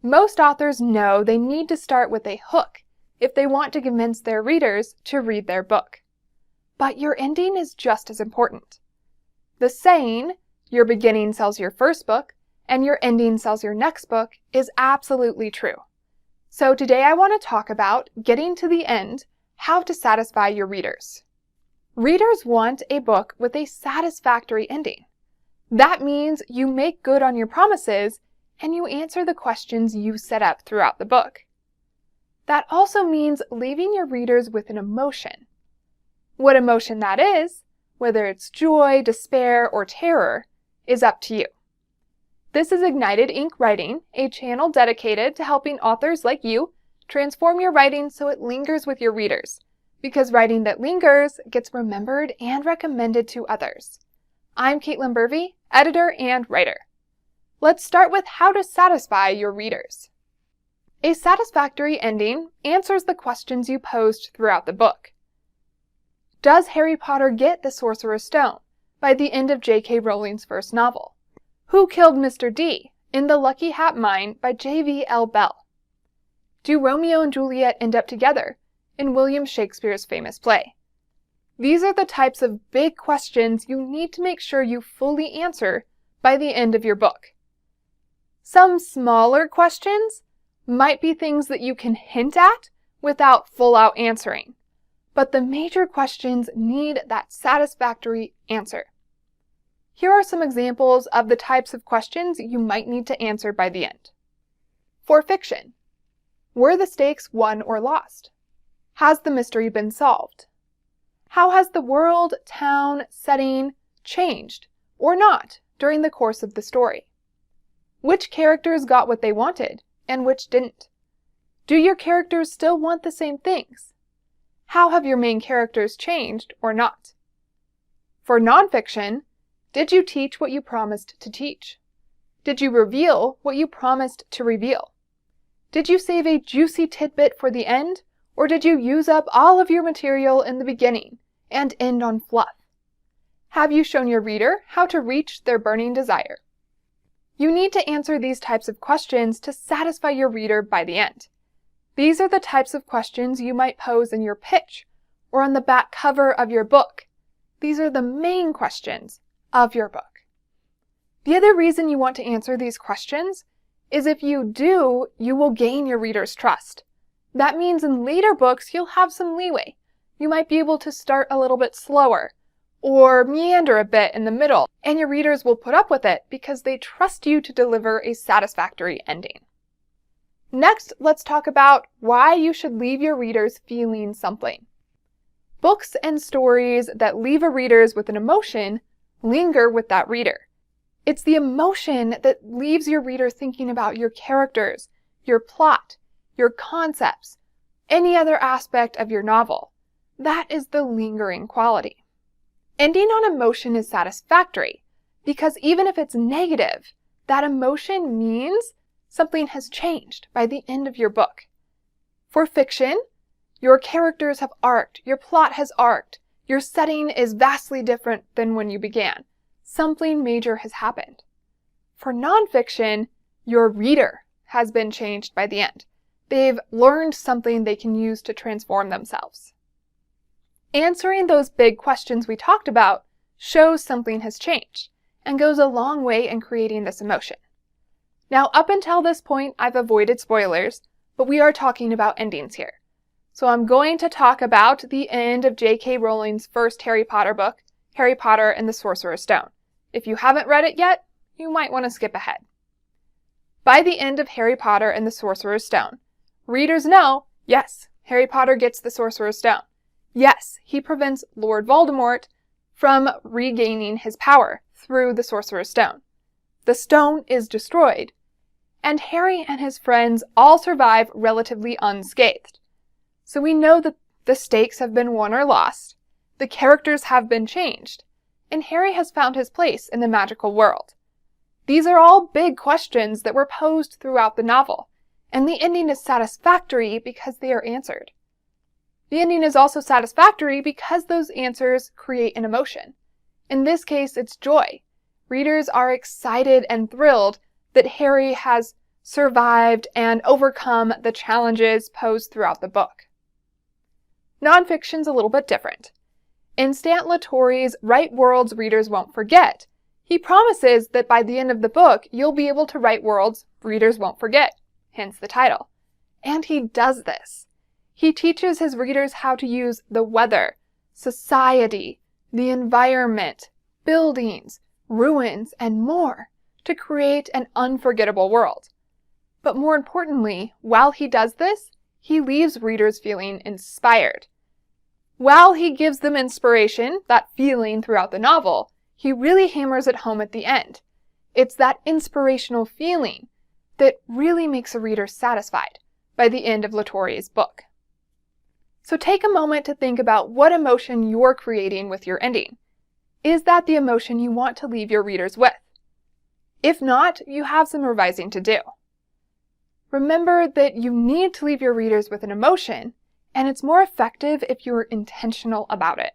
Most authors know they need to start with a hook if they want to convince their readers to read their book. But your ending is just as important. The saying, "Your beginning sells your first book, and your ending sells your next book," is absolutely true. So today I want to talk about getting to the end, how to satisfy your readers. Readers want a book with a satisfactory ending. That means you make good on your promises and you answer the questions you set up throughout the book. That also means leaving your readers with an emotion. What emotion that is, whether it's joy, despair, or terror, is up to you. This is Ignited Ink Writing, a channel dedicated to helping authors like you transform your writing so it lingers with your readers, because writing that lingers gets remembered and recommended to others. I'm Caitlin Burvey, editor and writer. Let's start with how to satisfy your readers. A satisfactory ending answers the questions you posed throughout the book. Does Harry Potter get the Sorcerer's Stone by the end of J.K. Rowling's first novel? Who killed Mr. D in The Lucky Hat Mine by J.V.L. Bell? Do Romeo and Juliet end up together in William Shakespeare's famous play? These are the types of big questions you need to make sure you fully answer by the end of your book. Some smaller questions might be things that you can hint at without full-out answering, but the major questions need that satisfactory answer. Here are some examples of the types of questions you might need to answer by the end. For fiction, were the stakes won or lost? Has the mystery been solved? How has the world, town, setting changed or not during the course of the story? Which characters got what they wanted and which didn't? Do your characters still want the same things? How have your main characters changed or not? For nonfiction, did you teach what you promised to teach? Did you reveal what you promised to reveal? Did you save a juicy tidbit for the end, or did you use up all of your material in the beginning and end on fluff? Have you shown your reader how to reach their burning desire? You need to answer these types of questions to satisfy your reader by the end. These are the types of questions you might pose in your pitch or on the back cover of your book. These are the main questions of your book. The other reason you want to answer these questions is if you do, you will gain your reader's trust. That means in later books, you'll have some leeway. You might be able to start a little bit slower or meander a bit in the middle, and your readers will put up with it because they trust you to deliver a satisfactory ending. Next, let's talk about why you should leave your readers feeling something. Books and stories that leave a readers with an emotion linger with that reader. It's the emotion that leaves your reader thinking about your characters, your plot, your concepts, any other aspect of your novel. That is the lingering quality. Ending on emotion is satisfactory because even if it's negative, that emotion means something has changed by the end of your book. For fiction, your characters have arced, your plot has arced, your setting is vastly different than when you began. Something major has happened. For nonfiction, your reader has been changed by the end. They've learned something they can use to transform themselves. Answering those big questions we talked about shows something has changed and goes a long way in creating this emotion. Now, up until this point, I've avoided spoilers, but we are talking about endings here. So I'm going to talk about the end of J.K. Rowling's first Harry Potter book, Harry Potter and the Sorcerer's Stone. If you haven't read it yet, you might want to skip ahead. By the end of Harry Potter and the Sorcerer's Stone, readers know, yes, Harry Potter gets the Sorcerer's Stone. Yes, he prevents Lord Voldemort from regaining his power through the Sorcerer's Stone. The stone is destroyed, and Harry and his friends all survive relatively unscathed. So we know that the stakes have been won or lost, the characters have been changed, and Harry has found his place in the magical world. These are all big questions that were posed throughout the novel, and the ending is satisfactory because they are answered. The ending is also satisfactory because those answers create an emotion. In this case, it's joy. Readers are excited and thrilled that Harry has survived, and overcome the challenges posed throughout the book. Nonfiction's a little bit different. In Stan Latoury's Write Worlds Readers Won't Forget, he promises that by the end of the book, you'll be able to write worlds readers won't forget, hence the title. And he does this. He teaches his readers how to use the weather, society, the environment, buildings, ruins, and more to create an unforgettable world. But more importantly, while he does this, he leaves readers feeling inspired. While he gives them inspiration, that feeling throughout the novel, he really hammers it home at the end. It's that inspirational feeling that really makes a reader satisfied by the end of Latoury's book. So take a moment to think about what emotion you're creating with your ending. Is that the emotion you want to leave your readers with? If not, you have some revising to do. Remember that you need to leave your readers with an emotion, and it's more effective if you're intentional about it.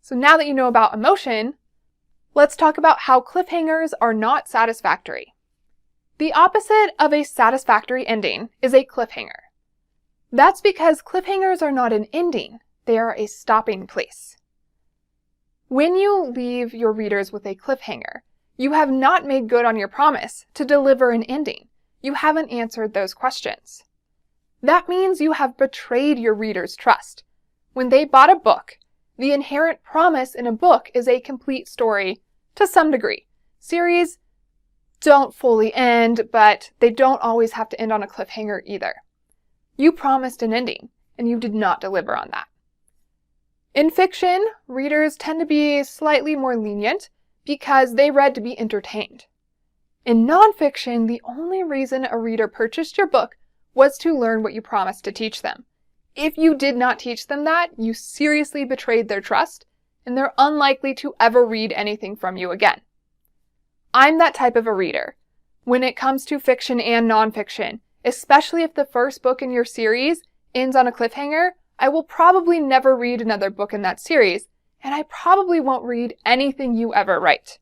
So now that you know about emotion, let's talk about how cliffhangers are not satisfactory. The opposite of a satisfactory ending is a cliffhanger. That's because cliffhangers are not an ending, they are a stopping place. When you leave your readers with a cliffhanger, you have not made good on your promise to deliver an ending. You haven't answered those questions. That means you have betrayed your readers' trust. When they bought a book, the inherent promise in a book is a complete story to some degree. Series don't fully end, but they don't always have to end on a cliffhanger either. You promised an ending, and you did not deliver on that. In fiction, readers tend to be slightly more lenient because they read to be entertained. In nonfiction, the only reason a reader purchased your book was to learn what you promised to teach them. If you did not teach them that, you seriously betrayed their trust, and they're unlikely to ever read anything from you again. I'm that type of a reader. When it comes to fiction and nonfiction, especially if the first book in your series ends on a cliffhanger, I will probably never read another book in that series, and I probably won't read anything you ever write.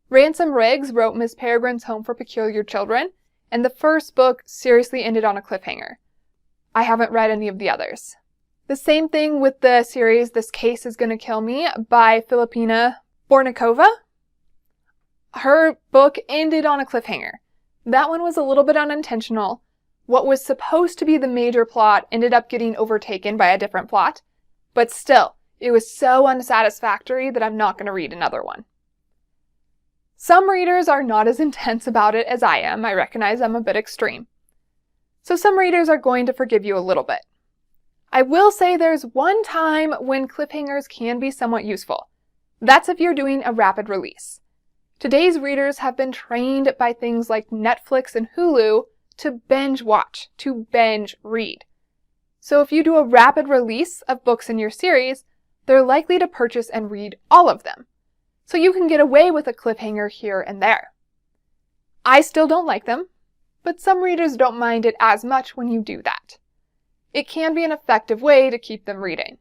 Ransom Riggs wrote Miss Peregrine's Home for Peculiar Children, and the first book seriously ended on a cliffhanger. I haven't read any of the others. The same thing with the series This Case Is Gonna Kill Me by Filipina Bornikova. Her book ended on a cliffhanger. That one was a little bit unintentional. What was supposed to be the major plot ended up getting overtaken by a different plot, but still, it was so unsatisfactory that I'm not going to read another one. Some readers are not as intense about it as I am. I recognize I'm a bit extreme. So some readers are going to forgive you a little bit. I will say there's one time when cliffhangers can be somewhat useful. That's if you're doing a rapid release. Today's readers have been trained by things like Netflix and Hulu to binge watch, to binge read. So if you do a rapid release of books in your series, they're likely to purchase and read all of them. So you can get away with a cliffhanger here and there. I still don't like them, but some readers don't mind it as much when you do that. It can be an effective way to keep them reading.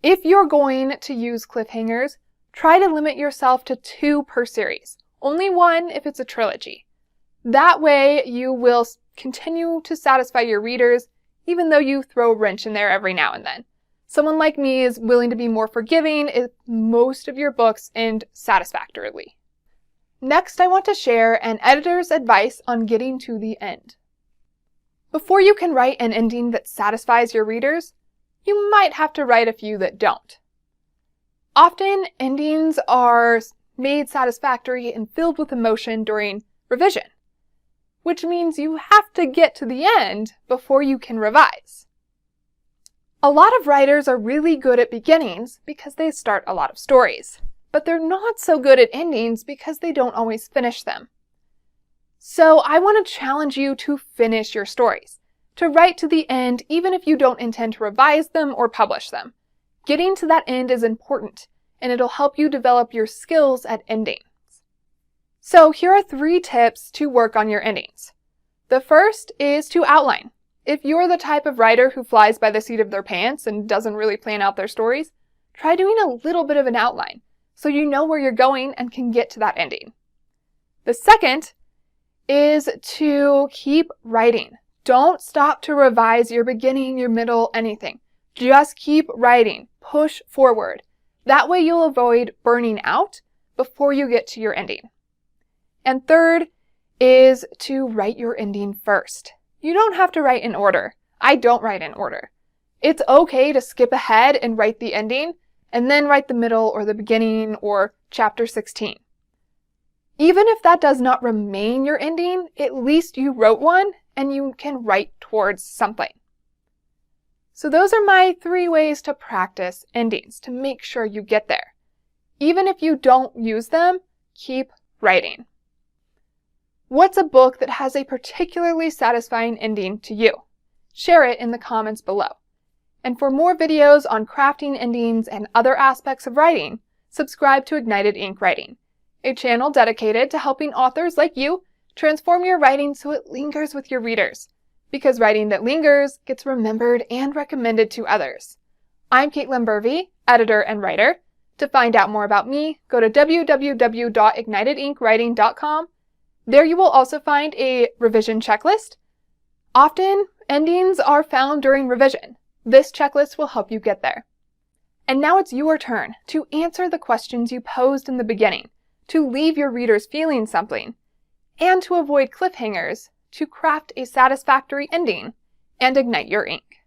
If you're going to use cliffhangers, try to limit yourself to 2 per series. Only 1 if it's a trilogy. That way you will continue to satisfy your readers even though you throw a wrench in there every now and then. Someone like me is willing to be more forgiving if most of your books end satisfactorily. Next, I want to share an editor's advice on getting to the end. Before you can write an ending that satisfies your readers, you might have to write a few that don't. Often, endings are made satisfactory and filled with emotion during revision, which means you have to get to the end before you can revise. A lot of writers are really good at beginnings because they start a lot of stories, but they're not so good at endings because they don't always finish them. So I want to challenge you to finish your stories, to write to the end even if you don't intend to revise them or publish them. Getting to that end is important, and it'll help you develop your skills at endings. So here are 3 tips to work on your endings. The first is to outline. If you're the type of writer who flies by the seat of their pants and doesn't really plan out their stories, try doing a little bit of an outline so you know where you're going and can get to that ending. The second is to keep writing. Don't stop to revise your beginning, your middle, anything. Just keep writing. Push forward. That way you'll avoid burning out before you get to your ending. And third is to write your ending first. You don't have to write in order. I don't write in order. It's okay to skip ahead and write the ending, and then write the middle or the beginning or chapter 16. Even if that does not remain your ending, at least you wrote one and you can write towards something. So those are my 3 ways to practice endings to make sure you get there. Even if you don't use them, keep writing. What's a book that has a particularly satisfying ending to you? Share it in the comments below. And for more videos on crafting endings and other aspects of writing, subscribe to Ignited Ink Writing, a channel dedicated to helping authors like you transform your writing so it lingers with your readers. Because writing that lingers gets remembered and recommended to others. I'm Caitlin Burvey, editor and writer. To find out more about me, go to www.ignitedinkwriting.com. There you will also find a revision checklist. Often, endings are found during revision. This checklist will help you get there. And now it's your turn to answer the questions you posed in the beginning, to leave your readers feeling something, and to avoid cliffhangers, to craft a satisfactory ending and ignite your ink.